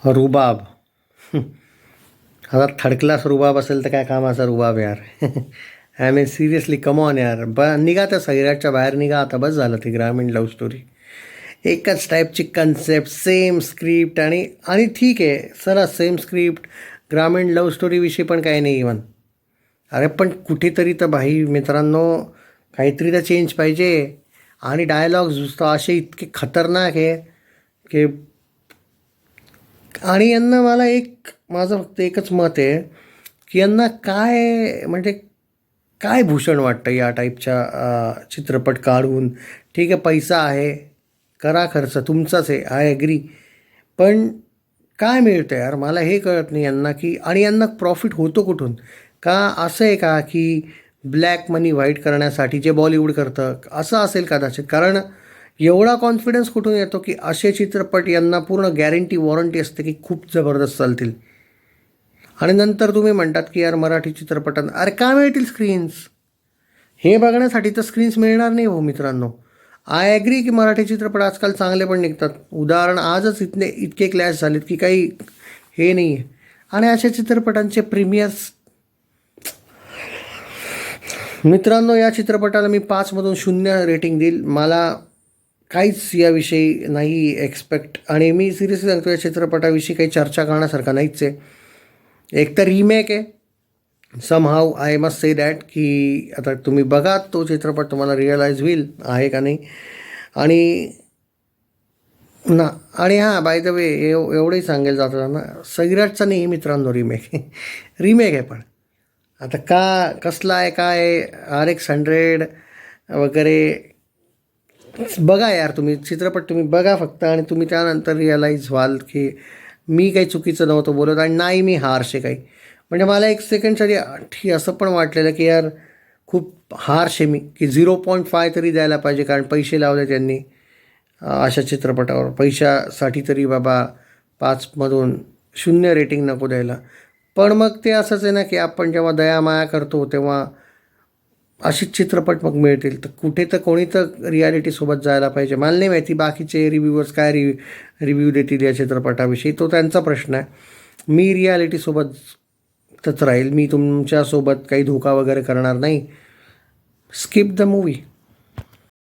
रुबाब. आता third class रुबाब असेल तर काय कामाचा रुबाब यार. आय मीन सिरियसली कमॉन यार. निघा त्या सैराटच्या बाहेर निघा आता. बस झालं ती ग्रामीण लव्ह स्टोरी. एकच टाईपची कन्सेप्ट, सेम स्क्रिप्ट आणि आणि ठीक आहे सर, सेम स्क्रिप्ट. ग्रामीण लव्ह स्टोरीविषयी पण काही नाही इवन. अरे पण कुठेतरी तर भाई मित्रांनो, काहीतरी तर चेंज पाहिजे. आणि डायलॉग्स असे इतके खतरनाक आहे की, आणि यांना मला माझं फक्त एकच मत आहे की यांना काय म्हणजे काय भूषण वाटतं या टाईपच्या चित्रपट काढून. ठीक आहे, पैसा आहे, करा खर्च, तुमचाच आहे, आय ॲग्री. पण काय मिळतं यार मला हे कळत नाही यांना. की आणि यांना प्रॉफिट होतो कुठून? का असं आहे का की ब्लॅक मनी व्हाईट करण्यासाठी जे बॉलिवूड करतं असं असेल कदाचित. कारण एवढा कॉन्फिडन्स कुठून येतो की असे चित्रपट यांना पूर्ण गॅरंटी वॉरंटी असते की खूप जबरदस्त चालतील. आणि नंतर तुम्ही म्हणतात की यार मराठी चित्रपटांना अरे काय मिळतील स्क्रीन्स? हे बघण्यासाठी तर स्क्रीन्स मिळणार नाही हो मित्रांनो. आय ॲग्री की मराठी चित्रपट आजकाल चांगले पण निघतात. उदाहरण आजच इतके क्लॅश झालेत की काही हे नाही आहे. आणि अशा चित्रपटांचे प्रीमियर्स. मित्रांनो, या चित्रपटाला मी 5/0 रेटिंग देईल. मला काहीच याविषयी नाही एक्सपेक्ट. आणि मी सिरियसली सांगतो या चित्रपटाविषयी काही चर्चा करण्यासारखं नाहीच आहे. एक तर रिमेक आहे. Somehow I must say that की आता तुम्ही बघा तो चित्रपट, तुम्हाला रिअलाईज होईल आहे का नाही. आणि ना आणि हां, बाय द वे एवढंही सांगायला जातं ना, सैराटचा नाही मित्रांनो रिमेक. रिमेक आहे पण आता कसला आहे काय आहे, RX-100 वगैरे. बघा यार तुम्ही चित्रपट, तुम्ही बघा फक्त आणि तुम्ही त्यानंतर रिअलाईज व्हाल की मी काही चुकीचं नव्हतं बोलत आणि नाही मी हार्श आहे काही. म्हणजे मला एक सेकंडसाठी असं पण वाटलेलं की यार खूप हार्श आहे मी, की 0.5 तरी द्यायला पाहिजे. कारण पैसे लावले त्यांनी अशा चित्रपटावर. पैशासाठी तरी बाबा 5/0 रेटिंग नको द्यायला. पण मग ते असंच आहे ना की आपण जेव्हा दयामाया करतो तेव्हा अशीच चित्रपट मग मिळतील. तर कुठे तर कोणी तर रियालिटीसोबत जायला पाहिजे. मला नाही माहिती बाकीचे रिव्ह्यूअर्स काय रिव्ह्यू देतील या चित्रपटाविषयी, तो त्यांचा प्रश्न आहे. मी रियालिटीसोबतच राहील. मी तुमच्यासोबत काही धोका वगैरे करणार नाही. Skip the movie.